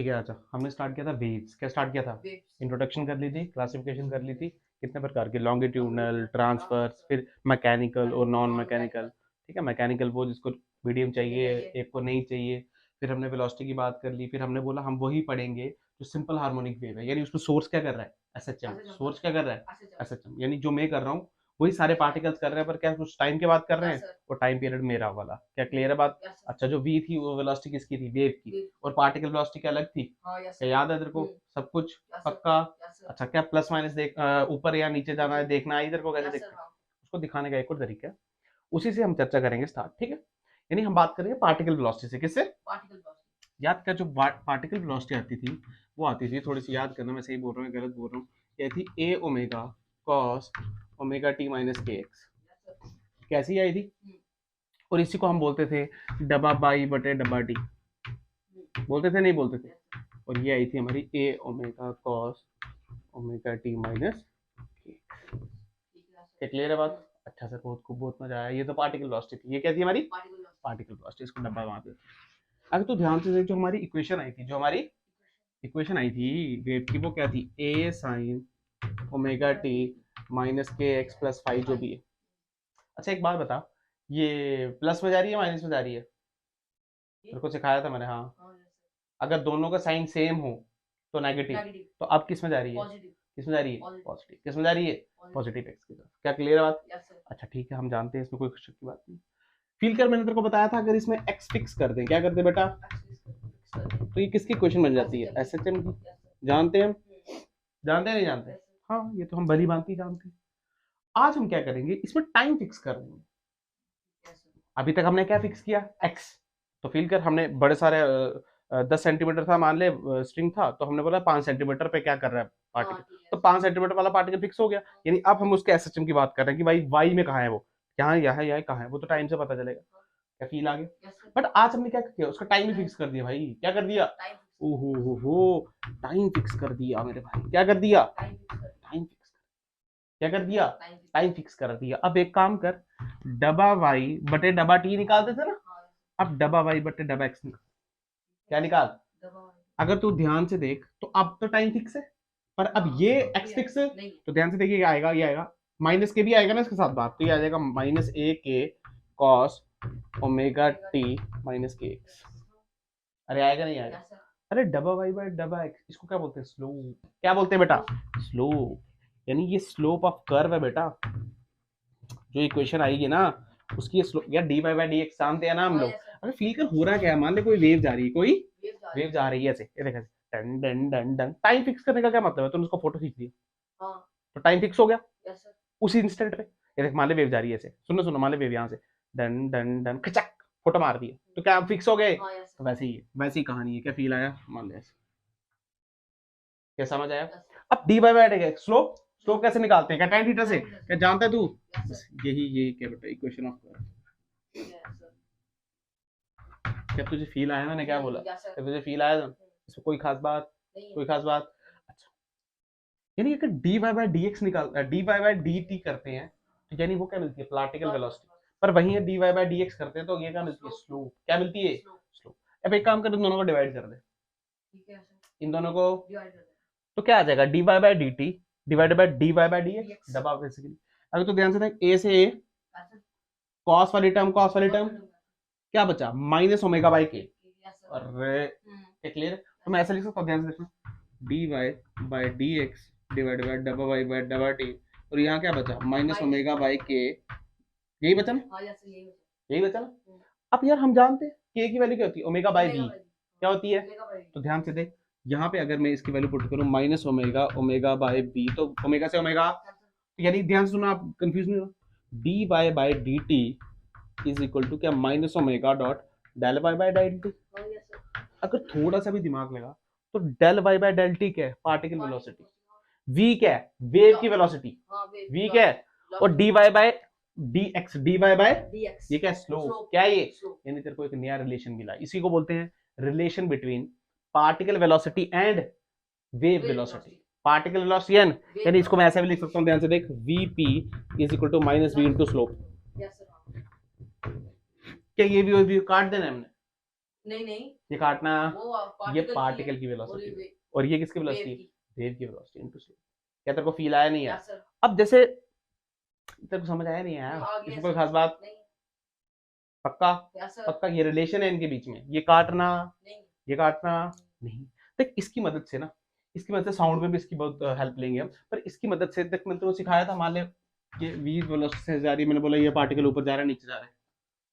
ठीक है, अच्छा हमने स्टार्ट किया था वेव्स। क्या स्टार्ट किया था? इंट्रोडक्शन कर ली थी, क्लासिफिकेशन कर ली थी, कितने प्रकार के, लॉन्गिट्यूडनल, ट्रांसवर्स, फिर मैकेनिकल और नॉन मैकेनिकल। ठीक है, मैकेनिकल वो जिसको मीडियम चाहिए, एक को नहीं चाहिए। फिर हमने वेलोसिटी की बात कर ली, फिर हमने बोला हम वही पढ़ेंगे जो सिंपल हार्मोनिक वेव है, यानी उसमें सोर्स क्या कर रहा है, एसएचएम। सोर्स क्या कर रहा है, एसएचएम, यानी जो मैं कर रहा हूँ वही सारे पार्टिकल्स कर रहे हैं, पर क्या कुछ टाइम के बाद कर रहे हैं, वो टाइम पीरियड मेरा वाला। क्या क्लियर है बात? अच्छा, जो वी थी वो वेलोसिटी किसकी थी, वेव की, और पार्टिकल वेलोसिटी क्या अलग थी। क्या याद है तेरे को सब कुछ? पक्का? अच्छा, क्या प्लस माइनस देख ऊपर या नीचे जाना है, देखना है इधर को कैसे देखते हैं, उसको दिखाने का एक और तरीका है, उसी से हम चर्चा करेंगे स्टार्ट। ठीक है, यानी हम बात करेंगे पार्टिकल वेलोसिटी से। किससे? याद कर, जो पार्टिकल वेलोसिटी आती थी वो आती थी, थोड़ी सी याद करना, मैं सही बोल रहा हूँ गलत बोल रहा हूँ, ये थी A omega cos omega t minus k x. कैसी आई थी? और इसी को हम बोलते थे डबा बाई बटे डबा टी, बोलते थे नहीं बोलते थे। और ये आई थी हमारी A omega cos omega t minus k. Clear है बात? अच्छा सर, बहुत खूब, बहुत मजा आया। ये तो पार्टिकल वेलोसिटी थी, ये क्या थी हमारी पार्टिकल वेलोसिटी। इसको डब्बा वहां पे। अगर तो ध्यान से देख, जो हमारी इक्वेशन आई थी, जो हमारी इक्वेशन आई थी वेव की, वो क्या थी, ए sine omega t minus k x plus five जो भी है। अच्छा एक बात बता, ये प्लस में जा रही है माइनस में जा रही है? तेरे को सिखाया था मैंने, हाँ। अगर दोनों का साइन सेम हो तो नेगेटिव, तो अब किस में जा रही है, किस में जा रही है, पॉजिटिव। किस में जा रही है, पॉजिटिव एक्स की तरफ। क्या क्लियर है बात? अच्छा ठीक है, हम जानते हैं, इसमें कोई शक की बात नहीं। फील कर, मैंने तेरे को बताया था अगर इसमें एक्स फिक्स कर दें, क्या करते बेटा, तो ये किसकी क्वेश्चन बन जाती है, एसएचएम की। जानते हैं हम, जानते हैं नहीं जानते? हाँ, ये तो हम भली भांति जानते हैं। आज हम क्या करेंगे, इसमें टाइम फिक्स कर देंगे। अभी तक हमने क्या फिक्स किया, एक्स। तो फील कर, हमने बड़े सारे 10 सेंटीमीटर था मान ले स्ट्रिंग था, तो हमने बोला 5 सेंटीमीटर पे क्या कर रहा है पार्टिकल, तो 5 सेंटीमीटर वाला पार्टिकल फिक्स हो गया। यानी अब हम उसके एसएचएम की बात कर रहे हैं कि भाई वाई में कहाँ है वो, यहाँ यहाँ यहाँ कहाँ है वो, तो टाइम से पता चलेगा। क्या फील आ गया? बट आज हमने क्या किया, उसका टाइम भी फिक्स कर दिया भाई। क्या कर दिया? ओहो हो, टाइम फिक्स कर दिया मेरे भाई। क्या कर दिया? Time fix. क्या कर दिया? टाइम फिक्स कर दिया। अब एक काम कर, डबा वाई बटे डबा टी निकालते थे ना, अब डबा वाई बटे डबा एक्स निकाल। क्या निकाल? अगर तू ध्यान से देख तो अब तो टाइम फिक्स है, पर अब ये एक्स फिक्स है। तो ध्यान से देखिए, ये आएगा, ये आएगा, माइनस के भी आएगा ना इसके साथ बात, तो ये आ जाएगा माइनस ए के cos omega t minus k x. अरे आएगा नहीं आएगा? अरे डबा वाई बाय डबा एक्स, इसको क्या बोलते हैं, स्लोप। क्या बोलते हैं बेटा? स्लोप। यानी ये स्लोप ऑफ कर्व है बेटा। जो इक्वेशन आएगी ना उसकी ये स्लोप, या d y by d x जानते हैं ना हम लोग। अगर फील कर हो रहा क्या है, मान ले कोई वेव जा रही है, कोई वेव जा रही है ऐसे, ये देखा, done done done done. Time fix करने का क्या मतलब है, तुमने उसको फोटो खींच दिया तो टाइम फिक्स हो गया उसी इंस्टेंट पे। ये देख, मान ले वेव जा रही है ऐसे, सुनो सुनो, मान ले वेव यहाँ से डन डन डन खचक, फोटो मार दिए, तो क्या फिक्स हो गए? तो वैसे ही है, वैसी ही कहानी है। क्या फील आया, मान ले ऐसे। क्या समझ आया? अब D by by slope, slope कैसे निकालते हैं, क्या tan थीटा से? क्या जानता है तू? बस यही क्या बेटा, इक्वेशन ऑफ कर्व। क्या तुझे फील आया, मैंने क्या बोला, क्या तुझे फील आया? इसमें कोई खास बात, कोई खास बात? अच्छा, यानी अगर d y by d x निकाल, d y by d t करते हैं, तो यानी वो क्या मिलती है, पार्टिकल वेलोसिटी। पर वहीं d y by d x करते हैं तो ये क्या मिलती है, स्लोप। क्या मिलती है, स्लोप। अब एक काम कर, इन दोनों को डिवाइड कर दे, इन दोनों को, तो क्या आ जाएगा, d y by d t divided by d y by d x, दबा बेसिकली। अगर तो ध्यान से देख, ए से ए, कॉस वाली टर्म, कॉस वाली टर्म, क्या बचा, माइनस ओमेगा बाई के। अरे क्लियर? तो मैं ऐसा लिख सकता हूँ, ध्यान से देखना, d y by d x divided by d y by d t, और यहाँ क्या बचा, माइनस ओमेगा बाई के। यही बचा ना, यही बचा ना। अब यार हम जानते हैं के की वैल्यू क्या होती है, ओमेगा बाई बी। क्या होती है? तो ध्यान से देख, यहाँ पे अगर मैं इसकी वैल्यू पुट करूँ minus omega omega by b, तो ओमेगा से ओमेगा, यानी ध्यान से सुना, आप कंफ्यूज नहीं हो, d y by d t is equal to क्या, minus omega dot del y by del t. अगर थोड़ा सा भी दिमाग लगा तो del y by del t क्या है, पार्टिकल वेलोसिटी। वी क्या है, वेव की वेलोसिटी। वी क्या है, और d y by d x, d y by ये क्या, स्लोप। क्या है ये, यानी तेरे को एक नया रिलेशन मिला, इसी को बोलते हैं relation between particle velocity and wave velocity. Particle velocity and, यानी इसको मैं ऐसे भी लिख सकता हूं, ध्यान से देख, vp is equal to minus v into slope. क्या ये भी काट देना है हमने, नहीं ये काटना, वो ये पार्टिकल पार्टिकल की और वेलोसिटी, ये और ये किसकी वेव वेलोसिटी? की। वेव की वेलोसिटी इनटू स्लो। क्या तेरे को फील आया नहीं या है? सर अब जैसे तेरे को समझ आया नहीं आया, आ गया इसमें कोई सर। खास बात? नहीं पक्का? या सर पक्का ये रिलेशन है इनके बीच में, ये काटना, नहीं ये काटना नहीं। देख इसकी मदद से ना, इसकी मदद से साउंड में भी इसकी बहुत हेल्प लेंगे हम, पर इसकी मदद से देख मैंने तो सिखाया था, मान ले ये v वेलोसिटी से जा रही है, मैंने बोला ये पार्टिकल ऊपर जा रहा है नीचे जा रहा है,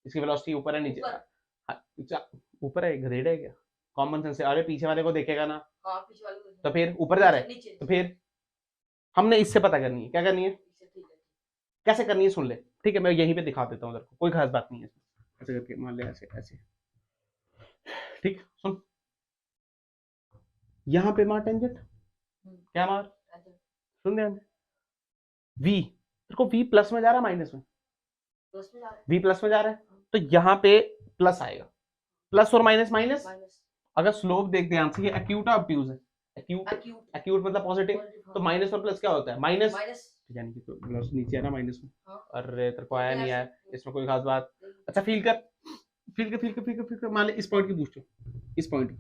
इसकी वेलोसिटी ऊपर है नीचे जा ऊपर। रहा है। हाँ, ऊपर है, गधेड़ा है क्या? कॉमन सेंस से, अरे पीछे वाले को देखेगा ना, हाँ पीछे वाले को तो फिर ऊपर जा रहा है, नीचे तो फिर हमने इससे पता करनी है, क्या करनी है, नीचे, ठीक है। कैसे करनी है सुन ले, ठीक है मैं यहीं पे दिखा देता हूँ तेरे को, कोई खास बात नहीं है इसमें। ऐसे करके मान ले, ऐसे ऐसे, ठीक सुन, यहाँ पे मार टेंजेंट, क्या मार, अच्छा, सुन ध्यान से, v तेरे को v प्लस में जा रहा है माइनस में? प्लस में जा रहा है। v प्लस में जा रहा है, तो यहाँ पे प्लस आएगा, प्लस और माइनस माइनस। माइनस अगर स्लोप देख ध्यान से, ये एक्यूट है ऑब्ट्यूज है? एक्यूट, एक्यूट एक्यूट मतलब पॉजिटिव, तो माइनस और प्लस क्या होता है, माइनस, माइनस। यानी कि तो प्लस नीचे है ना माइनस में। हाँ अरे तेरे को आया तो नहीं आया, ऐसे- इसमें कोई खास बात? अच्छा फील कर, फील कर, फील कर, फील कर, फील कर, मान ले इस पॉइंट की पूछो, इस पॉइंट की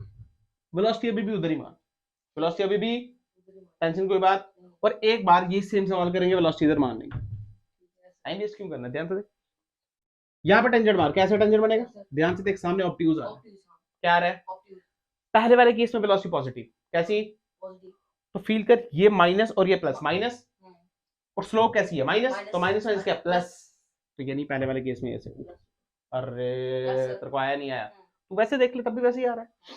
वेलोसिटी अभी भी उधर ही मान, वेलोसिटी अभी भी, टेंशन कोई बात, और एक बार ये सेम सवाल करेंगे, वेलोसिटी इधर मान लेंगे, टाइम वेस्ट क्यों करना, ध्यान से देख, यहाँ पे टेंजेंट मार, कैसे टेंजेंट बनेगा, ध्यान से देख, सामने ऑब्ट्यूज आ रहा है, ऑब्ट्यूज, हाँ, क्या आ रहा है, ऑब्ट्यूज, पहले वाले केस में वेलोसिटी पॉजिटिव, कैसी, पॉजिटिव, तो फील कर ये माइनस और ये प्लस, माइनस, हम्म, और स्लोप कैसी है, माइनस, माइनस, तो माइनस माइनस क्या, प्लस, प्लस, तो यानी पहले वाले केस में ऐसे, प्लस, अरे यस सर, तेरे को आया नहीं आया, हम्म, तू वैसे देख ले तब भी वैसे ही आ रहा है।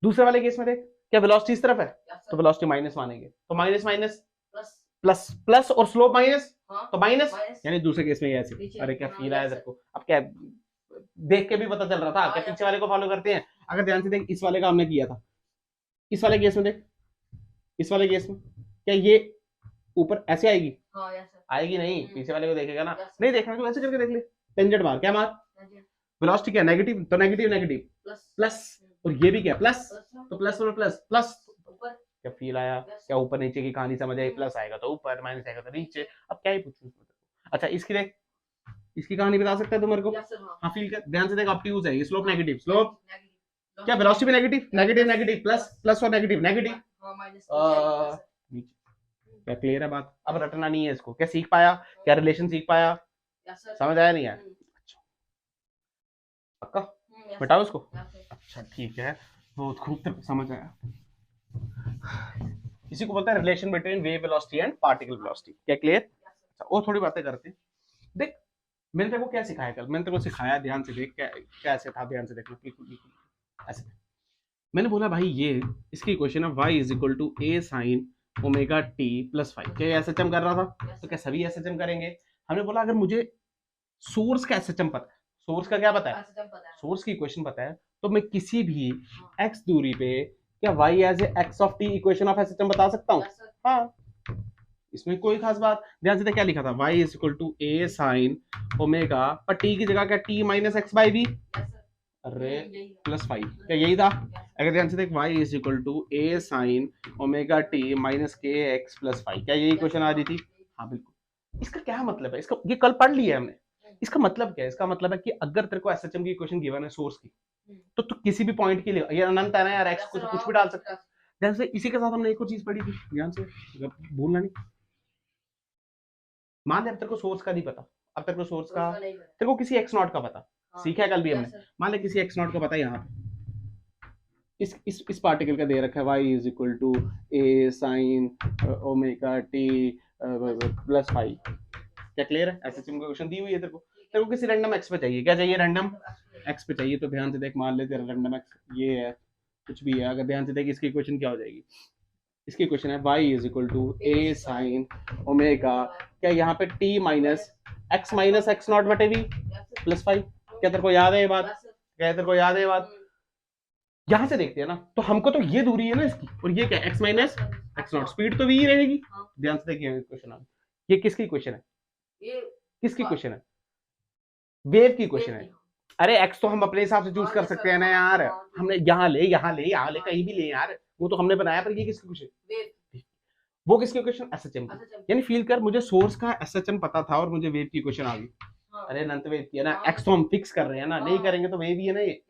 दूसरे वाले केस में देख, क्या वेलोसिटी इस तरफ है, यस तो सर, वेलोसिटी माइनस मानेंगे, तो minus minus plus, plus, plus और स्लोप माइनस, हाँ, तो माइनस, माइनस, यानी दूसरे केस में ये ऐसे, नीचे, अरे क्या हाँ, फील आया यस तेरे सर, को, अब क्या देख के भी पता चल रहा था, हाँ, क्या यस पीछे वाले को फॉलो करते हैं? अगर ध्यान से देख, इस वाले का हमने किया था, इस वाले केस में देख, इस वाले केस में क्या ये ऊपर ऐसे आएगी, हाँ, यस सर, आएगी नहीं, पीछे वाले को देखेगा ना, यस सर, नहीं देखना तो ऐसे करके देख ले, टेंजेंट मार, क्या मार, टेंजेंट, वेलोसिटी क्या नेगेटिव, तो नेगेटिव नेगेटिव प्लस, प्लस, और ये भी क्या प्लस, प्लस, तो प्लस और प्लस प्लस, ऊपर, क्या फील आया, यस, क्या ऊपर नीचे की कहानी समझ आई, प्लस आएगा तो ऊपर, माइनस आएगा तो नीचे, अब क्या ही पूछूं इसमें तेरे को? अच्छा इसकी देख, इसकी कहानी बता सकता है तू मेरे को? यस सर, हाँ, हाँ फील कर, ध्यान से देख, ऑब्ट्यूज है ये, स्लोप नेगेटिव, स्लोप नेगेटिव, क्या, वेलोसिटी भी negative, negative negative, plus plus और नेगेटिव नेगेटिव, हाँ, माइनस, नीचे, क्या क्लियर है बात? अब रटना नहीं है इसको, क्या सीख पाया, क्या रिलेशन सीख पाया, यस सर, समझ आया नहीं आया? अच्छा पक्का यस बताओ इसको, सर, अच्छा ठीक है, बहुत खूब तेरे को समझ आया। इसी को बोलते हैं relation between wave velocity and particle velocity, क्या क्लियर? अच्छा और थोड़ी बातें करते हैं। देख मैंने तेरे को क्या सिखाया कल, मैंने तेरे को सिखाया, ध्यान से देख, क्या कैसे था, ध्यान से देखना, बिल्कुल बिल्कुल ऐसे। मैंने बोला भाई ये इसकी इक्वेशन है y is equal to a sine omega t plus 5, क्या एसएचएम कर रहा था, तो क्या सभी एसएचएम करेंगे? हमने बोला अगर मुझे सोर्स का एसएचएम पता है, सोर्स का क्या पता है, सोर्स की इक्वेशन पता है, तो मैं किसी भी x दूरी पे क्या y as a x of t equation of SHM बता सकता हूँ? हाँ, इसमें कोई खास बात, ध्यान से देख क्या लिखा था, y is equal to a sine omega, पर t की जगह क्या t minus x by b, अरे प्लस 5, क्या यही था? अगर ध्यान से देख y is equal to a sine omega t minus k x plus 5, क्या यही क्वेश्चन आ रही थी? हाँ बिल्कुल। इसका क्या मतलब है, इसका ये कल पढ़ लिया है हमने, इसका मतलब क्या है, इसका मतलब है कि अगर तेरे को एसएचएम की इक्वेशन गिवन है सोर्स की, तो तू किसी भी पॉइंट के लिए, ये अनंत है ना यार, एक्स को तो कुछ भी डाल सकता है। ध्यान से इसी के साथ हमने एक और चीज पढ़ी थी, ध्यान से भूलना नहीं, मान ले अब तेरे को सोर्स का नहीं पता, अब तेरे को सोर्स का, तेरे को किसी एक्स नॉट का पता, सीखा है कल भी हमने, मान ले किसी एक्स नॉट का पता है, यहाँ पे इस पार्टिकल का दे रखा है y is equal to a sine omega t plus 5, क्या क्लियर है? एसएचएम की क्वेश्चन दी हुई है तेरे को किसी रैंडम x पे चाहिए, क्या चाहिए, रैंडम x पे चाहिए, तो ध्यान से देख, मान ले तेरा रैंडम x ये है, कुछ भी है, अगर ध्यान से देख इसकी इक्वेशन क्या हो जाएगी, इसकी इक्वेशन है y is equal to a sine omega, क्या यहाँ पे t minus x minus x naught बटे v प्लस 5, क्या तेरे को याद है ये बात, क्या तेरे को याद है ये बात? यहां से देखते हैं ना, तो हमको तो ये दूरी है ना इसकी, और ये क्या x minus x not, speed तो v ही रहेगी। ध्यान से देखिए क्वेश्चन, ये किसकी क्वेश्चन है, किसकी क्वेश्चन है, वेव की क्वेश्चन है। अरे x तो हम अपने हिसाब से चूज कर सकते हैं ना यार, हमने यहाँ ले यहाँ ले यहाँ ले कहीं भी ले यार, वो तो हमने बनाया, पर ये किसकी क्वेश्चन, वो किसकी क्वेश्चन, एसएचएम की, यानी फील कर मुझे सोर्स का एसएचएम पता था और मुझे वेव की क्वेश्चन आ गई, अरे अनंत वेव की है ना, x तो हम फिक्स कर रहे हैं ना, नहीं करेंगे तो वेव ही है ना ये,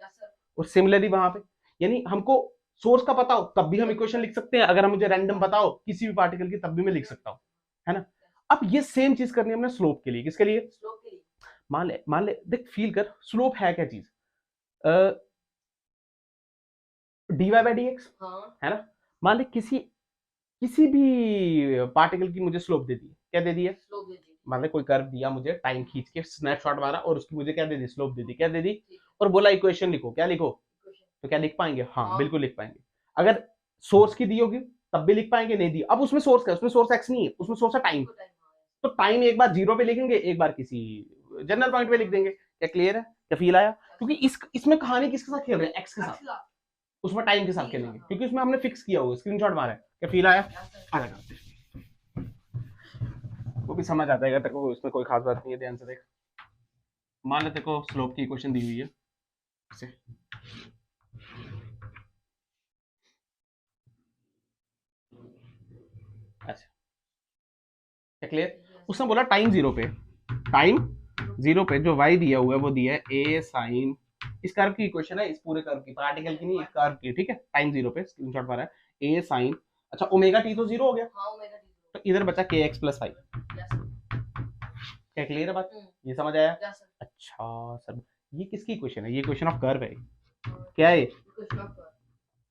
और सिमिलरली वहां पे, यानी हमको सोर्स का पता हो तब भी हम इक्वेशन लिख सकते हैं, अगर हम मुझे रैंडम पता हो किसी भी पार्टिकल की तब भी मैं लिख सकता हूँ, है ना। अब ये सेम चीज करनी है हमने स्लोप के लिए। किसके लिए? स्लोप के लिए। मान ले देख, फील कर, स्लोप है क्या चीज? dy बाई डी एक्स, हाँ है ना। मान ले किसी भी पार्टिकल की मुझे स्लोप दे दी, क्या दे दी है? स्लोप दे दी। मान ले कोई कर्व दिया मुझे, टाइम खींच के स्नैपशॉट मारा और उसकी मुझे क्या दे दी? स्लोप दे दी। क्या दे दी? ठीक। और बोला इक्वेशन लिखो। क्या लिखो? इक्वेशन। तो क्या लिख पाएंगे? हाँ हाँ। बिल्कुल लिख पाएंगे। अगर सोर्स की दी होगी तब भी लिख पाएंगे, नहीं दी। अब उसमें सोर्स क्या है? उसमें सोर्स एक्स नहीं है, उसमें सोर्स है टाइम। उसको टाइम। हाँ तो टाइम एक बार जीरो पे लिखेंगे, एक बार किसी जनरल पॉइंट पे लिख देंगे। क्या क्लियर है? क्या फील आया? क्योंकि इसमें कहानी किसके साथ खेल रहे हैं? एक्स के साथ। उसमें टाइम के साथ खेलेंगे क्योंकि उसमें हमने फिक्स किया होगा, स्क्रीनशॉट मारा है। क्या फील आया? आ जाएगा, वो भी समझ आ जाएगा तेरे को, उसमें कोई खास बात नहीं है। ध्यान से देख, मान ले तेरे को स्लोप की इक्वेशन दी हुई है ऐसे, अच्छा क्या क्लियर? उसने बोला टाइम जीरो पे जो y दिया हुआ है वो दिया है a साइन, इस कर्व की इक्वेशन है, इस पूरे कर्व की, पार्टिकल की नहीं, इस कर्व की, ठीक है। टाइम जीरो पे स्क्रीनशॉट मारा है a साइन, अच्छा ओमेगा टी तो जीरो हो गया, हाँ ओमेगा टी। तो इधर बचा के x plus five. Yes sir. क्या क्लियर है बात? ये समझ आया? Yes sir. अच्छा सर, ये किसकी इक्वेशन है? ये इक्वेशन ऑफ कर्व है। क्या है? Equation of curve.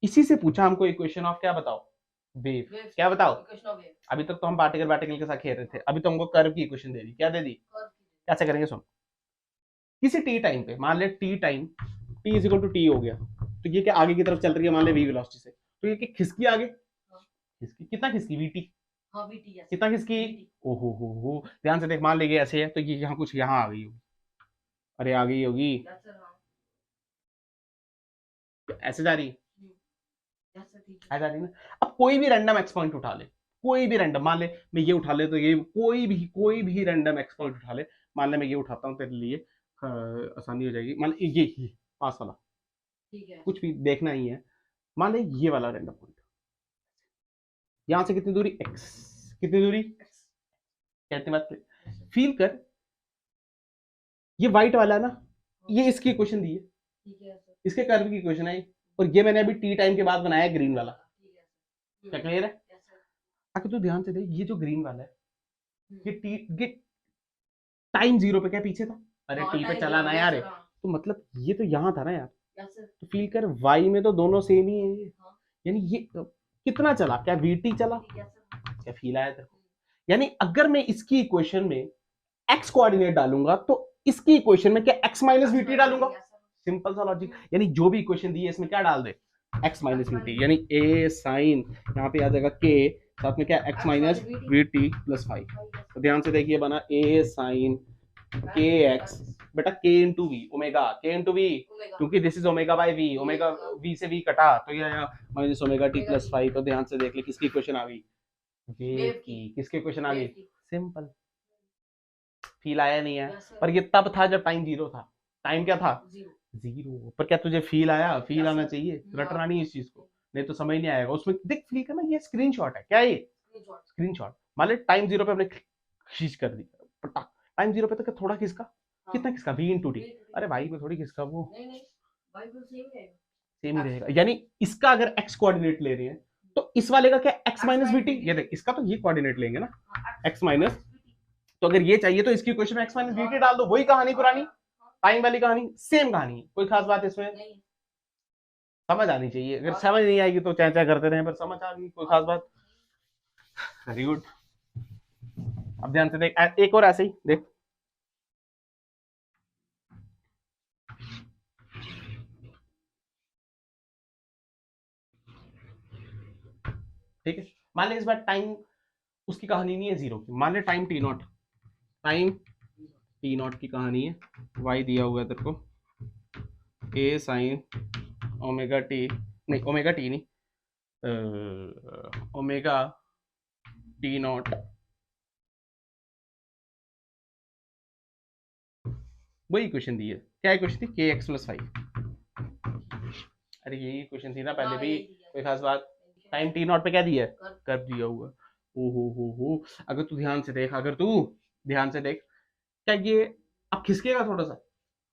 इसी से पूछा हमको इक्वेशन ऑफ क्या बताओ? वेव। क्या बताओ? Equation of wave. अभी तक तो हम पार्टिकल के साथ खेल रहे थे, अभी तो हमको कर्व की इक्वेशन दे दी। क्या दे दी? कर्व की। कैसे करेंगे सुन, किसी टी टाइम पे, मान ले t time t is equal to t हो गया, तो ये क्या आगे की तरफ चल रही है, मान ले वी वेलोसिटी से, तो ये क्या खिसकी आगे? खिसकी कितना? खिसकी वीटी। हाँ वीटी। यस कितना खिसकी? ओहो हो, ध्यान से देख, मान ले ये ऐसे है तो ये यहाँ कुछ यहाँ आ गई होगी, अरे आ गई होगी, यस सर। हाँ ऐसे जा रही है, यस सर ठीक ऐसे जा रही है ना। अब कोई भी रैंडम एक्स पॉइंट उठा ले, कोई भी रैंडम, मान ले मैं ये उठा ले, तो ये कोई भी रैंडम एक्स पॉइंट उठा ले, मान ले मैं ये उठाता हूँ तेरे लिए, आसानी हो जाएगी। मान ले ये पास वाला, ठीक है। कुछ भी देखना ही है, मान ले ये वाला रैंडम पॉइंट, यहां से कितनी दूरी? x, कितनी दूरी? कहते बात फील कर, ये व्हाइट वाला ना, ये इसकी इक्वेशन दी है, ठीक है सर। इसके कर्व की इक्वेशन है, और ये मैंने अभी टी टाइम के बाद बनाया है ग्रीन वाला। ठीक है। क्या क्लियर है? Yes sir. अगर तू ध्यान से देख, ये जो ग्रीन वाला है, ये टाइम जीरो पे क्या पीछे था? अरे टी पे चला ना यार, तो मतलब ये तो यहाँ था ना यार। Yes sir. तो फील कर, वाई में तो दोनों सेम ही है, यानी ये कितना चला? क्या वीटी चला? क्या फील आया तेरे को? यानी अगर मैं इसकी इक्वेशन में एक्स कोऑर्डिनेट डालूंगा तो इसकी इक्वेशन में क्या एक्स माइनस वीटी डालूंगा? सिंपल सा लॉजिक। यानी जो भी इक्वेशन दी है इसमें क्या डाल दे? एक्स माइनस वीटी, यानी ए साइन यहाँ पे आ जाएगा के, साथ में क्या? X minus VT plus five. तो ध्यान से देखिए, बना ए साइन के एक्स, बेटा k into v, omega k into v, क्योंकि this is omega by v, omega v से वी कटा तो ये आया minus omega t plus five. तो ध्यान से देख ले, किसकी इक्वेशन आ गई? वेव की। किसकी इक्वेशन आ गई? सिंपल। फील आया नहीं आया? पर ये तब था जब टाइम जीरो था। टाइम क्या था? जीरो। पर क्या तुझे फील आया? फील आना चाहिए, रटना नहीं इस चीज को, नहीं तो समझ नहीं आएगा। उसमें देख, फील करना, ये स्क्रीनशॉट है। क्या है ये? स्क्रीनशॉट। मान ले टाइम जीरो पे हमने खींच कर दी, टाइम जीरो पे तो थोड़ा खिसका, कितना खिसका? V into t. अरे भाई में थोड़ी खिसका, वो सेम ही रहेगा। यानी इसका अगर एक्स कोऑर्डिनेट ले रहे हैं तो इस वाले का क्या? X minus VT. ये देख, इसका तो ये कोऑर्डिनेट लेंगे ना, एक्स माइनस, तो अगर ये चाहिए तो इसकी इक्वेशन में एक्स माइनस वीटी डाल दो, वही कहानी पुरानी, टाइम वाली कहानी, सेम कहानी, कोई खास बात इसमें समझ आनी चाहिए। अगर समझ नहीं आएगी तो चाहे करते रहे, पर समझ आ गई, कोई खास बात। Very good. अब ध्यान से देख, एक और ऐसे ही देख, ठीक है। मान ले इस बार टाइम उसकी कहानी नहीं है जीरो की, मान ले time T not, time T not की कहानी है, वाई दिया हुआ है तेरे को, ए साइन ओमेगा टी, नहीं ओमेगा टी नहीं, ओमेगा टी नॉट वही इक्वेशन दी है। क्या इक्वेशन थी? के एक्स प्लस फाइव। अरे यही इक्वेशन थी ना पहले भी, कोई खास बात? टाइम टी नॉट पे क्या दिया है? कर्व दिया हुआ। हो, अगर तू ध्यान से देख, क्या ये अब खिसकेगा थोड़ा सा?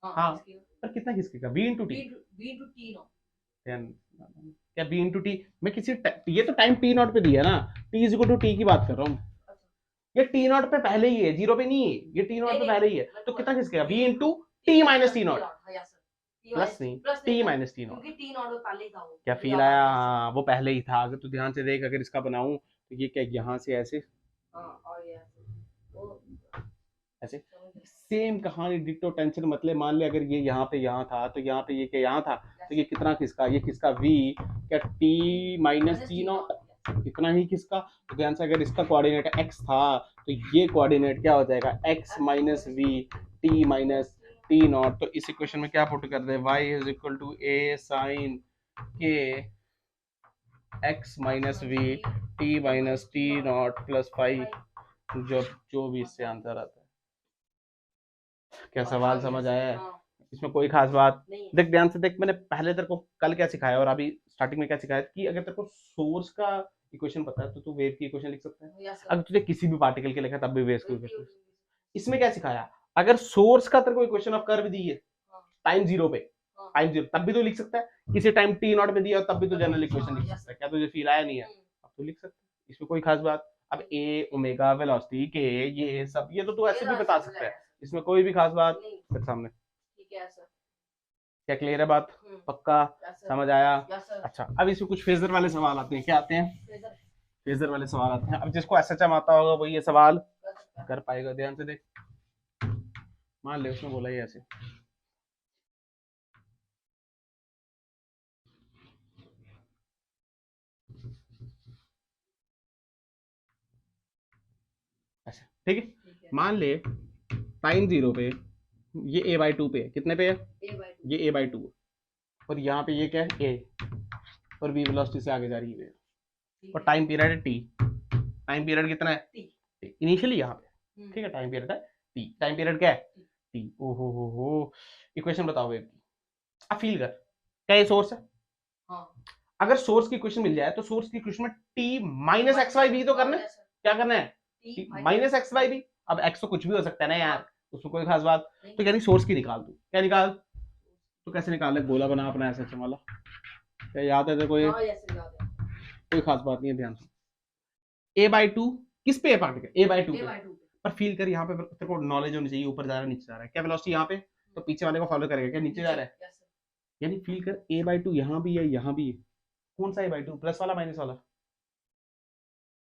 हाँ, पर कितना खिसकेगा? V into t. B into T not. Then, क्या b इंटू टी, मैं किसी ये तो टाइम टी नॉट पे दिया ना, t is equal to t की बात कर रहा हूँ। ये टी नॉट पे पहले ही है, जीरो पे नहीं है, ये टी नॉट पे पहले ही है, तो कितना खिसकेगा b into T minus t naught, plus नहीं टी माइनस टी नॉट, क्योंकि T नॉट में पहले ही था वो। क्या फील आया? हाँ वो पहले ही था। अगर तू ध्यान से देख, अगर इसका बनाऊं तो ये क्या यहाँ से ऐसे हाँ और ये वो ऐसे, सेम कहानी डिट्टो, टेंशन मतलब मान ले अगर ये यहाँ पे यहाँ था तो यहाँ पे ये क्या यहाँ था, तो ये कितना खिसका, ये खिसका v क्या टी माइनस टी नॉट, इतना ही खिसका। तो ध्यान से अगर इसका कोऑर्डिनेट x था तो ये कोऑर्डिनेट क्या हो जाएगा x minus v t minus t naught. तो इस इक्वेशन में क्या पुट कर दे, y is equal to a sine k x minus v t minus t naught plus 5, जो भी इससे आंसर आता है। क्या सवाल समझ आया है? इसमें कोई खास बात नहीं। देख, ध्यान से देख, मैंने पहले तेरे को कल क्या सिखाया और अभी स्टार्टिंग में क्या सिखाया कि अगर तेरे को सोर्स का इक्वेशन पता है तो तू वेव की इक्वेशन लिख सकता है। अगर तुझे किसी भी पार्टिकल के लिखा तब भी वेव की इक्वेशन। इसमें क्या सिखाया, अगर सोर्स का तेरे को इक्वेशन ऑफ कर्व दी है टाइम जीरो पे, टाइम जीरो, तब भी तो लिख सकता है। किसी टाइम टी नॉट पे दिया तब भी तो जनरल इक्वेशन लिख सकता है। क्या तुझे फील आया? नहीं है, अब तो लिख सकता है, इसमें कोई खास बात। अब ए ओमेगा वेलोसिटी के ये सब ये तो तू ऐसे भी बता सकता है, इसमें कोई भी खास बात तेरे सामने। ठीक है सर। क्या क्लियर है बात? पक्का समझ आया? अच्छा, अब इसमें कुछ फेजर वाले सवाल आते हैं। क्या आते हैं? फेजर वाले सवाल आते हैं। अब जिसको एसएचएम आता होगा वो ये सवाल कर पाएगा। ध्यान से देख, मान ले उसने बोला ये ऐसे, अच्छा ठीक है। मान ले टाइम जीरो पे ये a बाई टू पे है, कितने पे है? ये a बाई टू, और यहाँ पे ये क्या है a, और v वेलोसिटी से आगे जा रही है, और टाइम पीरियड है t। टाइम पीरियड कितना है? इनिशियली यहाँ पे, ठीक है, टाइम पीरियड है t। टाइम पीरियड क्या है? t। ओहो हो, इक्वेशन बताओ वेव की। अब फील कर, क्या ये सोर्स है? अगर सोर्स की इक्वेशन मिल जाए तो सोर्स की इक्वेशन में t minus x by b तो करना है। क्या करना है? Minus x by b. अब x तो कुछ भी हो सकता है ना यार, उसमें कोई खास बात। तो यानी सोर्स की निकाल दू। क्या निकाल? तो कैसे निकाल? गोला बना अपना ऐसे वाला, क्या याद है तेरे को? ये कोई खास बात नहीं है, ध्यान से। a बाई टू किस पे है पार्टिकल? a बाई टू पे। पर फील कर, यहाँ पे तेरे को नॉलेज होनी चाहिए, ऊपर जा रहा है नीचे जा रहा है। क्या वेलोसिटी यहाँ पे, तो पीछे वाले को फॉलो करेगा, क्या नीचे जा रहा है? यानी फील कर a बाई टू यहाँ भी है यहाँ भी है। कौन सा a बाई टू? प्लस वाला माइनस वाला?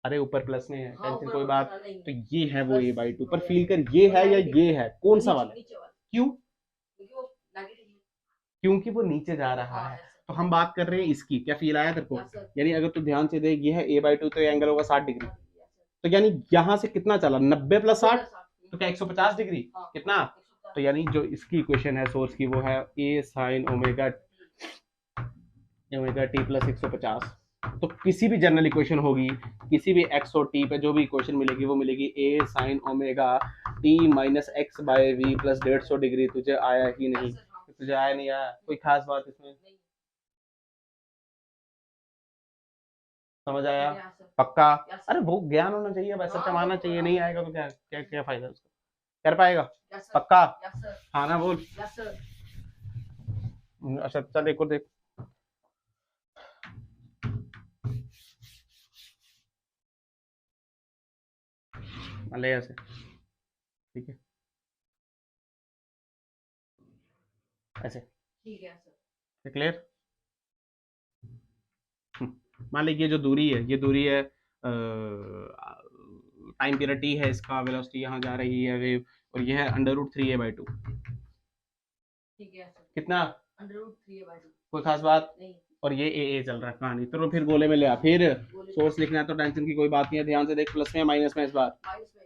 अरे ऊपर प्लस में है, टेंशन कोई बात। तो ये है वो a बाई टू। पर फील कर ये है या ये है, कौन सा वाला? क्यों? क्योंकि वो नीचे जा रहा है। तो हम बात कर रहे हैं इसकी। क्या फील आया तेरे को? यानी अगर तू ध्यान से देख, ये है a बाई टू, तो ये एंगल होगा 60 डिग्री। तो यानी यहाँ से कितना चला? 90 प्लस 60, तो क्या 150 डिग्री? कितना? तो यानी जो इसकी इक्वेशन है सोर्स की वो है a sine omega t plus 150। तो किसी भी जनरल इक्वेशन होगी, किसी भी x और t पे जो भी इक्वेशन मिलेगी वो मिलेगी a sine omega t minus x by v plus 150 degree. तुझे आया ही नहीं? तुझे आया नहीं आया? कोई खास बात इसमें? समझ आया? पक्का? अरे वो ज्ञान होना चाहिए, वैसा चमाना चाहिए। नहीं आएगा तो क्या क्या क्या फायदा उसका? कर पाएगा? पक्का? हाँ ना बोल। अच्छा चल एक और देख। ले ऐसे, ठीक है, ऐसे, ठीक है सर। क्लियर? मान लीजिए जो दूरी है, ये दूरी है, टाइम पीरियड t है, इसका वेलोसिटी यहाँ जा रही है वेव, और ये है under root 3a by to. ठीक है सर। कितना? Under root 3a by two. कोई खास बात नहीं। और ये a चल रहा है कहानी। तो फिर गोले में ले आ, फिर सोर्स लिखना है तो टेंशन की कोई बात नहीं है। ध्यान से देख, प्लस में है माइनस में? इस बार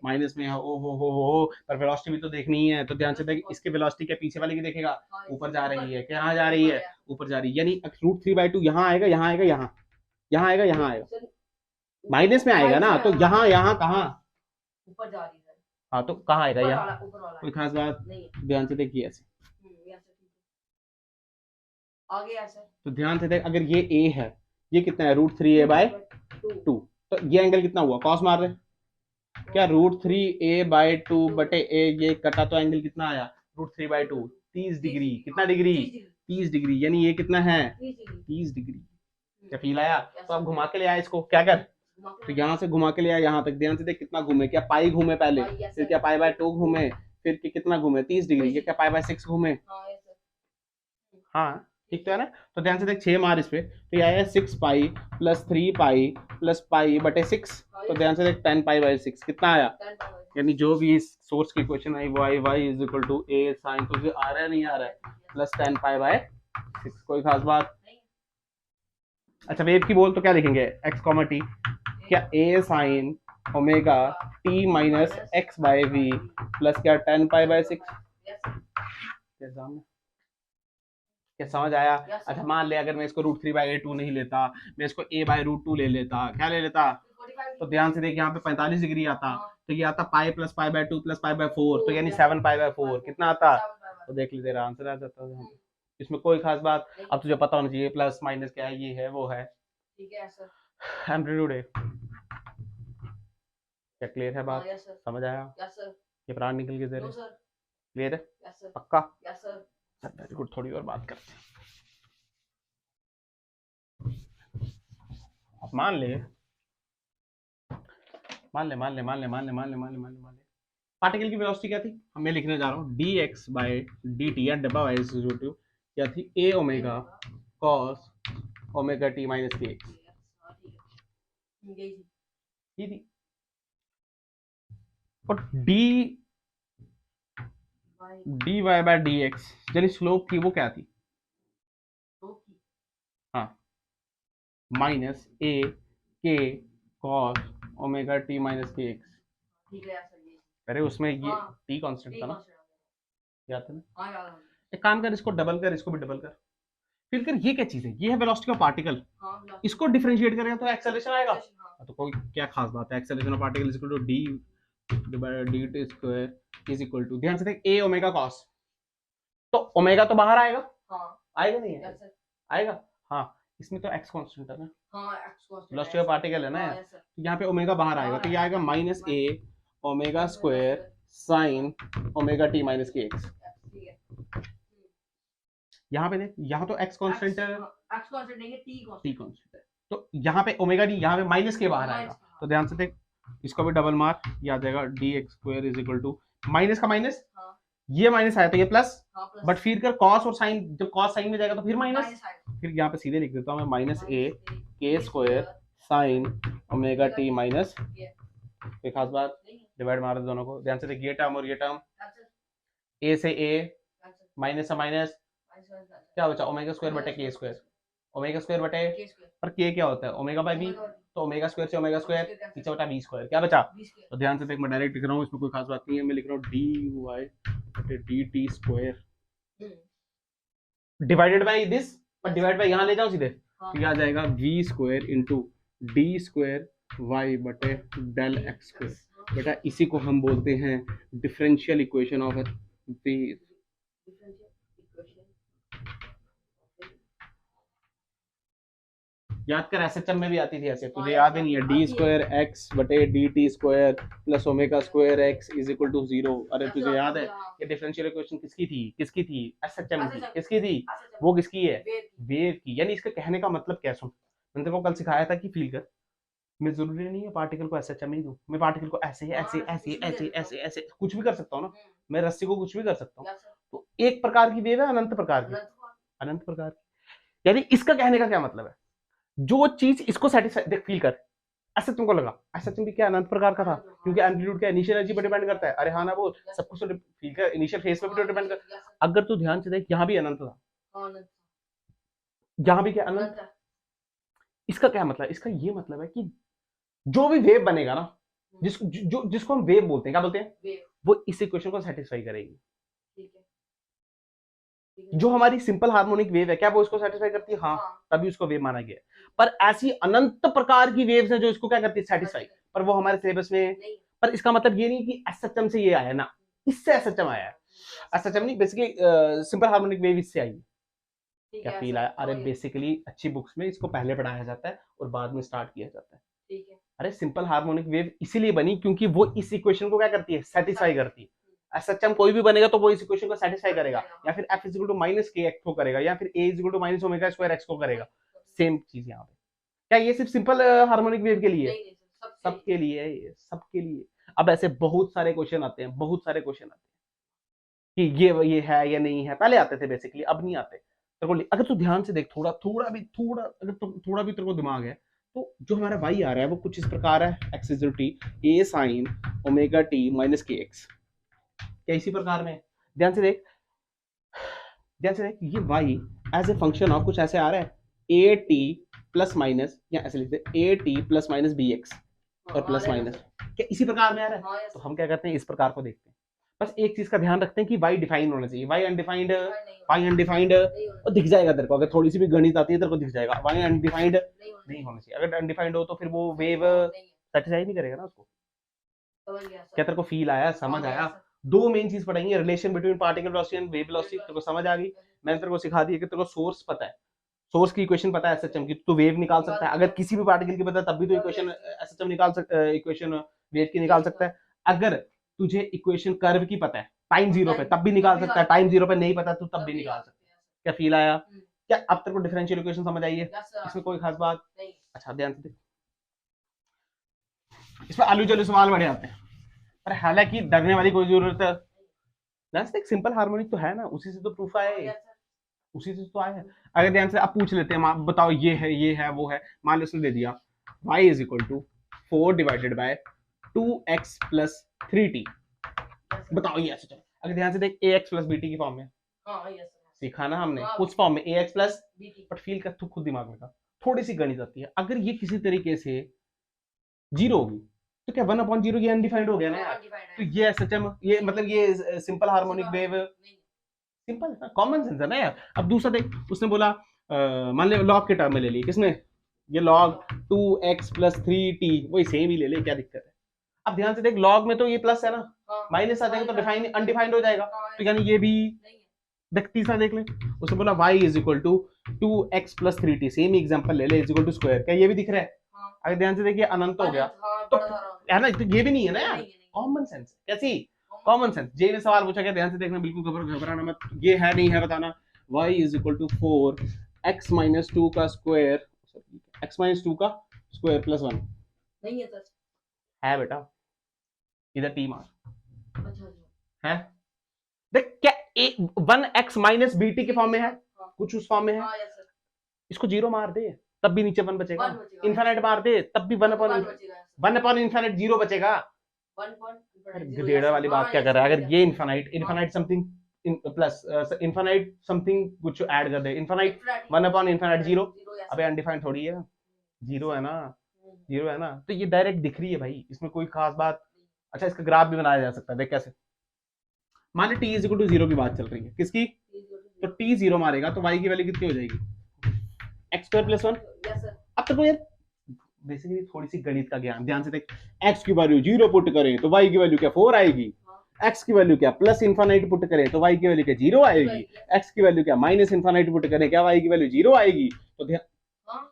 माइनस में है। ओ हो, पर वेलोसिटी भी तो देखनी है। तो ध्यान से देख, इसके वेलोसिटी के पीछे वाले की देखेगा, ऊपर जा रही है। कहाँ जा रही है? ऊपर जा रही है। यानी रूट 3 बाई टू यहाँ आएगा, यहाँ आएगा, यहाँ आएगा, यहाँ आएगा, माइनस में आएगा ना। तो यहाँ कहाँ? ऊपर जा रही है। हाँ तो कहाँ आएगा? यहाँ। कोई खास बात नहीं। ध्यान से देखिए ऐसे, आगे ऐसे। तो ध्यान से देख, अगर ये a है, ये कितना है? Root 3a by two. तो ये एंगल कितना हुआ? कॉस मार रहे, क्या रूट 3a बाई टू बटे a, ये कटा तो एंगल कितना आया? Root 3 by two, 30 degree. कितना डिग्री? 30 डिग्री, यानी ये कितना है 30 डिग्री। क्या फील आया? तो अब घुमा के ले आया इसको, क्या कर, तो यहाँ से घुमा के ले आया यहाँ तक, ध्यान से देख कितना घूमे, क्या पाई घूमे पहले, फिर क्या पाई बाय 2 घूमे, फिर कितना घूमे 30 डिग्री, ये क्या पाई बाय 6 घूमे। हाँ ठीक तो है ना। तो ध्यान से देख 6 मार इस पे, तो ये आया 6 pi plus 3 pi plus pi बटे 6, तो ध्यान से देख 10 पाई बाय 6 कितना आया, यानी जो भी इस सोर्स की इक्वेशन आई वो आई y is equal to a sine, तुझे आ रहा है नहीं आ रहा है, प्लस 10 पाई बाय 6, कोई खास बात। अच्छा वेव की बोल तो क्या लिखेंगे x कॉमा t, क्या a sine omega t minus x by v plus क्या 10 पाई बाय 6, क्या समझ आया? अच्छा मान ले अगर मैं इसको रूट 3 बाई 2 नहीं लेता, मैं इसको a बाय रूट 2 ले लेता, क्या ले लेता, तो ध्यान से देख यहाँ पे 45 डिग्री आता, तो ये आता pi plus pi by 2 plus pi by 4, तो यानी 7 पाई बाय 4 कितना आता, तो देख लीजिए तेरा आंसर आ जाता है, इसमें कोई खास बात। अब तुझे पता होना चाहिए प्लस माइनस क्या है, ये है वो है, ठीक है सर। एम्पलीट्यूड है, क्या क्लियर है बात, समझ आया? Yes sir. ये प्राण निकल के तेरे सर। क्लियर है? Yes sir. पक्का? Yes sir. वेरी गुड, थोड़ी और बात करते हैं। अब मान ले पार्टिकल की वेलोसिटी क्या थी, मैं लिखने जा रहा हूँ dx बाय dt या डब्बा वाई डेरिवेटिव क्या थी, a omega cos omega t minus k x, ये थी, और dy बाय dx यानी स्लोप थी वो क्या थी, हाँ minus a k cos omega t minus k x, ठीक है सर। अरे उसमें ये हाँ, t कांस्टेंट था ना, याद है ना? हाँ याद है। एक काम कर, इसको डबल कर, इसको भी डबल कर, फिर कर, ये क्या चीज है, ये है वेलोसिटी ऑफ पार्टिकल, हाँ, इसको डिफरेंशिएट करेगा तो एक्सेलरेशन आएगा, हाँ। तो कोई क्या खास बात है, acceleration of particle is equal to d divided dt square is equal to, ध्यान से देख a ओमेगा cos, तो ओमेगा तो बाहर आएगा, हाँ आएगा नहीं यस सर। आएगा, हाँ इसमें तो x कांस्टेंट है ना, हाँ x constant velocity of particle है ना, हाँ, yes, sir। तो यहाँ पे ओमेगा बाहर आएगा, तो ये आएगा minus a omega square sine omega t minus k x, ठीक है। यहाँ पे देख, यहाँ तो x कांस्टेंट है, x कांस्टेंट नहीं है, t t कांस्टेंट है, तो यहाँ पे ओमेगा डी, यहाँ पे माइनस के बाहर आएगा, तो ध्यान से देख इसको भी डबल मार, ये आ जाएगा dx square is equal to minus का माइनस, ये माइनस आया तो ये प्लस, बट फिर कर कॉस और साइन, जब कॉस साइन में जाएगा तो फिर माइनस, फिर यहाँ पे सीधे लिख देता हूँ मैं minus a k square sine omega t minus, कोई खास बात, डिवाइड मार दोनों को, ध्यान से देख ये टर्म और ये टर्म, a से a माइनस से माइनस, क्या बचा ओमेगा स्क्वायर बटे k स्क्वायर, ओमेगा स्क्वायर बटे, पर k क्या होता है ओमेगा बाय b, तो ओमेगा स्क्वायर से ओमेगा स्क्वायर पीछे बटा b स्क्वायर, क्या बचा, तो ध्यान से देख मैं डायरेक्ट लिख रहा हूँ, इसमें कोई खास बात नहीं है, मैं लिख रहा हूँ dy बटे dt square divided by this, पर डिवाइड बाय यहाँ ले जाओ सीधे, तो यह आ जाएगा v square into d square y बटे डेल x स्क्वायर, बेटा इसी को हम बोलते हैं डिफरेंशियल इक्वेशन ऑफ वेव, याद कर एसएचएम में भी आती थी ऐसे, तुझे याद ही नहीं है, डी स्क्वायर एक्स बटे d t square plus omega square x is equal to 0, अरे तुझे याद है ये डिफरेंशियल इक्वेशन किसकी थी एसएचएम की, किसकी थी वो, किसकी है वेव की, यानी इसका कहने का मतलब क्या, सुन मैंने तेरे को कल सिखाया था कि फील कर, मैं जरूरी नहीं है पार्टिकल को एसएचएम ही दूं, मैं पार्टिकल को ऐसे ऐसे ऐसे ऐसे ऐसे ऐसे कुछ भी कर सकता हूँ ना, मैं रस्सी को कुछ भी कर सकता हूँ, तो एक प्रकार की वेव है अनंत प्रकार की, यानी इसका कहने का क्या मतलब है, जो चीज इसको सेटिस्फाई, देख फील कर, ऐसा तुमको लगा एसएचएम भी क्या अनंत प्रकार का था, क्योंकि एम्पलीट्यूड क्या इनिशियल एनर्जी पर डिपेंड करता है, अरे हाँ ना बोल, सब कुछ तो फील कर इनिशियल फेज पे भी तो डिपेंड कर, अगर तू ध्यान से देख यहाँ भी अनंत था, यहाँ भी क्या अनंत, इसका क्या मतलब, इसका ये मतलब है कि जो भी वेव बनेगा ना, जिसको हम वेव बोलते हैं, क्या बोलते हैं, वो इस इक्वेशन को सेटिस्फाई करेगी, जो हमारी सिंपल हार्मोनिक वेव है क्या वो इसको सेटिस्फाई करती है, हाँ तभी उसको वेव माना गया, पर ऐसी अनंत प्रकार की वेव्स हैं जो इसको क्या करती है सेटिस्फाई, पर वो हमारे सिलेबस में, पर इसका मतलब ये नहीं कि एसएचएम से ये आया ना, इससे एसएचएम आया है, एसएचएम नहीं बेसिकली सिंपल हार्मोनिक वेव इससे आई, क्या फील आया, अरे बेसिकली अच्छी बुक्स में इसको पहले पढ़ाया जाता है और बाद में स्टार्ट किया जाता है, अरे सिंपल हार्मोनिक वेव इसीलिए बनी क्योंकि वो इस इक्वेशन को क्या करती है सेटिस्फाई करती है, एसएचएम कोई भी बनेगा तो वो इस इक्वेशन को सेटिस्फाई करेगा, या फिर f is equal to minus k x को करेगा, या फिर a is equal to minus omega square x को करेगा। सेम चीज यहाँ पे। क्या ये सिर्फ सिंपल हार्मोनिक वेव के लिए है? सबके लिए है ये, सबके लिए। अब ऐसे बहुत सारे क्वेश्चन आते हैं, बहुत सारे क्वेश्चन आते हैं कि ये है या नहीं है, पहले आते थे बेसिकली, अब नहीं आते। तेरे को अगर तू ध्यान से देख, थोड़ा भी तेरे को दिमाग है, तो जो हमारा y आ रहा है वो कुछ इस प्रकार है, x is t a sin omega t minus k x. क्या इसी प्रकार में? ध्यान से देख, ये y as a function of कुछ ऐसे आ रहा है, a t प्लस माइनस, या ऐसे लिखते हैं a t plus minus b x और प्लस माइनस। क्या इसी प्रकार में आ रहा है? तो हम क्या करते हैं, इस प्रकार को देखते हैं। बस एक चीज का ध्यान रखते हैं कि y डिफाइन होना चाहिए। y अनडिफाइंड और दिख जाएगा तेरे को, अगर थोड़ी सी भी गणित आती है तेरे को दिख जाएगा। y अनडिफाइंड नहीं होना चाहिए। अगर अनडिफाइंड हो तो फिर वो वेव सेटिस्फाई नहीं करेगा ना उसको। क्या तेरे को फील आया, समझ आया? दो मेन चीज पढ़ेंगे, relation between particle velocity and wave velocity. तेरे को समझ आ गई? मैंने तेरे को सिखा दिया कि तेरे को सोर्स पता है, सोर्स की इक्वेशन पता है एसएचएम की, तो वेव निकाल सकता है। अगर किसी भी पार्टिकल की पता है तब भी तो इक्वेशन एसएचएम निकाल सकता है, इक्वेशन वेव की निकाल सकता है। अगर तुझे इक्वेशन कर्व की पता है टाइम जीरो पे तब भी निकाल सकता है, टाइम जीरो पे नहीं पता तो तब भी निकाल सकता है। क्या फील आया? क्या अब तेरे को डिफरेंशियल इक्वेशन समझ आई है? इसमें कोई खास बात नहीं। अच्छा ध्यान से देख, इसमें आलू जलू सवाल बड़े आते हैं, पर हालांकि डरने वाली कोई जरूरत है। एक सिंपल हार्मोनिक तो है ना, उसी से तो प्रूफ आया है, उसी से तो आया है। अगर ध्यान से अब पूछ लेते हैं, बताओ ये है वो है। मान लो उसने दे दिया y is equal to 4 divided by 2x plus 3t। बताओ ये ऐसे चलो। अगर ध्यान से देख ax प्लस bt की फॉर्म में सीखा ना हमने, उस फॉर्म में ax प्लस बट फील कर तू खुद दिमाग में का, थोड़ी सी गणित आती है। अगर ये किसी तरीके से जीरो होगी तो क्या 1/0 ये अनडिफाइंड हो गया ना यार। तो ये एसएचएम, ये मतलब ये सिंपल हार्मोनिक वेव सिंपल है, कॉमन सेंस है ना यार। अब दूसरा देख, उसने बोला मान ले लॉग के टर्म में ले ली, किसने? ये लॉग 2x प्लस 3t, वही सेम ही ले ले, क्या दिक्कत है? अब ध्यान से देख, लॉग में तो ये प्लस है ना, माइनस आ जाएगा तो डिफाइन अनडिफाइंड हो जाएगा। तो यानी ये भी देख, तीसरा देख ले, उसने बोला y is equal to 2x plus 3t, same example ले ले, इज इक्वल टू स्क्वायर। क्या ये भी दिख रहा है? अगर ध्यान से देखिए अनंत हो गया तो है ना, तो ये भी नहीं है ना यार, कॉमन सेंस। कैसी कॉमन सेंस? जे ने सवाल पूछा, क्या ध्यान से देखना, बिल्कुल घबराना मत, ये है नहीं है बताना। y is equal to 4x minus 2 का स्क्वायर, x माइनस 2 का स्क्वायर प्लस 1 नहीं है सर, है बेटा, इधर t मार है। देख क्या 1x माइनस bt के फॉर्म में है, कुछ उस फॉर्म में है। इसको जीरो मार दे तब भी नीचे 1 बचेगा, इनफाइनाइट मार दे तब भी 1 अपॉन इनफाइनाइट 0 बचेगा। गधेड़ा वाली बात क्या कर रहा है? अगर ये infinite something plus infinite something कुछ ऐड कर दे, इनफाइनाइट 1 अपॉन इनफाइनाइट 0, अबे अनडिफाइंड थोड़ी है, जीरो है ना, तो ये डायरेक्ट दिख रही है भाई, इसमें कोई खास बात। अच्छा इसका ग्राफ भी बनाया जा सकता है, देख कैसे। मान ली t इज इक्वल टू 0 की बात चल रही है, किसकी? तो t 0 मारेगा तो y की वैल्यू कितनी हो जाएगी? x square plus 1। अब तक यार बेसिकली थोड़ी सी गणित का ज्ञान, ध्यान से देख, x की वैल्यू 0 पुट करें तो y की वैल्यू क्या 4 आएगी, x की वैल्यू क्या प्लस इनफाइनाइट पुट करें तो y की वैल्यू क्या 0 आएगी, x की वैल्यू क्या माइनस इनफाइनाइट पुट करें क्या y की वैल्यू 0 आएगी। तो ध्यान,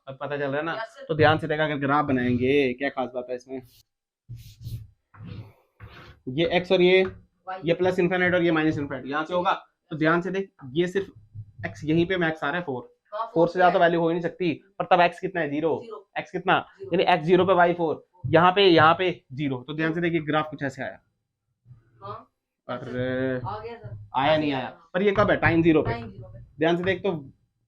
अब पता चल रहा है ना। तो ध्यान से देखा, अगर ग्राफ बनाएंगे, क्या खास बात है इसमें, ये x और ये प्लस इनफाइनाइट और ये माइनस इनफाइनाइट यहाँ से होगा। तो ध्यान से देख, ये सिर्फ x यहीं पे मैक्स आ रहा है 4 से ज्यादा वैल्यू हो ही नहीं सकती, पर तब x कितना है? 0। x कितना, यानी x 0 पे y 4, यहाँ पे 0। तो ध्यान से देखिए ग्राफ कुछ ऐसे आया, और आया नहीं आया, पर ये कब है? टाइम 0 पे। ध्यान से देख, तो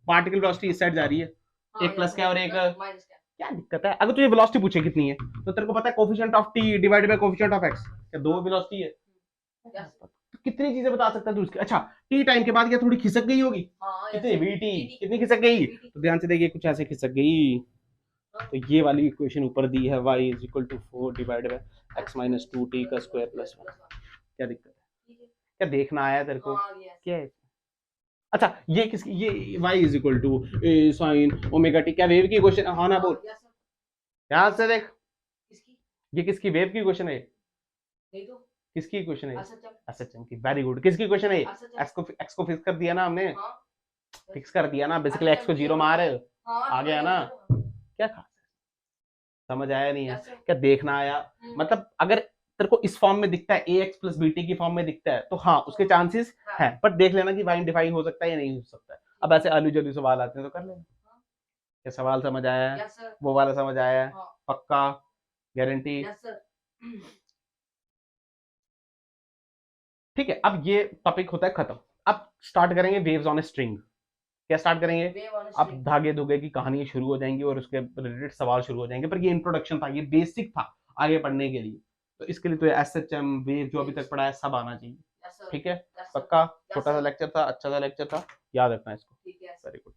पार्टिकल वेलोसिटी इस साइड जा रही है, एक प्लस क्या और एक क्या दिक्कत है? अगर तुझे वेलोसिटी पूछे कितनी है तो तेरे को पता है coefficient of t divided by coefficient of x, क्या दो वेलोसिटी है? तो कितनी चीजें बता सकता है तू उसकी। अच्छा t टाइम के बाद क्या थोड़ी खिसक गई होगी? कितनी vt, कितनी खिसक गई? तो ध्यान से देखिए कुछ ऐसे खिसक गई। तो ये वाली इक्वेशन ऊपर दी है, y is equal to 4 divided by x minus 2t का स्क्वायर प्लस 1। क्या दिक्कत है? क्या देखना आया तेरे को? क्या है? अच्छा ये किसकी, ये y is equal to sine omega t, क्या वेव की क्वेश्चन? हाँ ना बोल, ध्यान से देख, ये किसकी वेव की क्वेश्चन है? किसकी क्वेश्चन है? एसएचएम की। Very good. किसकी क्वेश्चन है? x को फिक्स कर दिया ना हमने, फिक्स कर दिया ना, बेसिकली x को 0 मार, आ गया ना। क्या खास समझ आया नहीं है? क्या देखना आया? मतलब अगर तेरे को इस फॉर्म में दिखता है ax प्लस bt की फॉर्म में दिखता है, तो हाँ उसके चांसेस है, पर देख लेना कि y डिफाइन हो सकता है या नहीं हो सकता है। अब ऐसे आलू जल्दी सवाल आते हैं तो कर लेना। क्या सवाल समझ आया है? Yes sir. वो वाला समझ आया है? हाँ। पक्का? गारंटी? Yes sir. ठीक है, अब ये टॉपिक होता है खत्म। अब स्टार्ट करेंगे वेव्स ऑन ए स्ट्रिंग। क्या स्टार्ट करेंगे? वेव ऑन अब स्ट्रिंग। धागे धुगे की कहानी शुरू हो जाएंगी और उसके रिलेटेड सवाल शुरू हो जाएंगे, पर ये इंट्रोडक्शन था, ये बेसिक था आगे पढ़ने के लिए। तो इसके लिए तो एसएचएम वेव जो अभी तक पढ़ा है सब आना चाहिए। Yes sir. ठीक है, यस सर। पक्का? यस छोटा सा सर। लेक्चर था, अच्छा सा लेक्चर था, याद रखना इसको। ठीक है। Very good.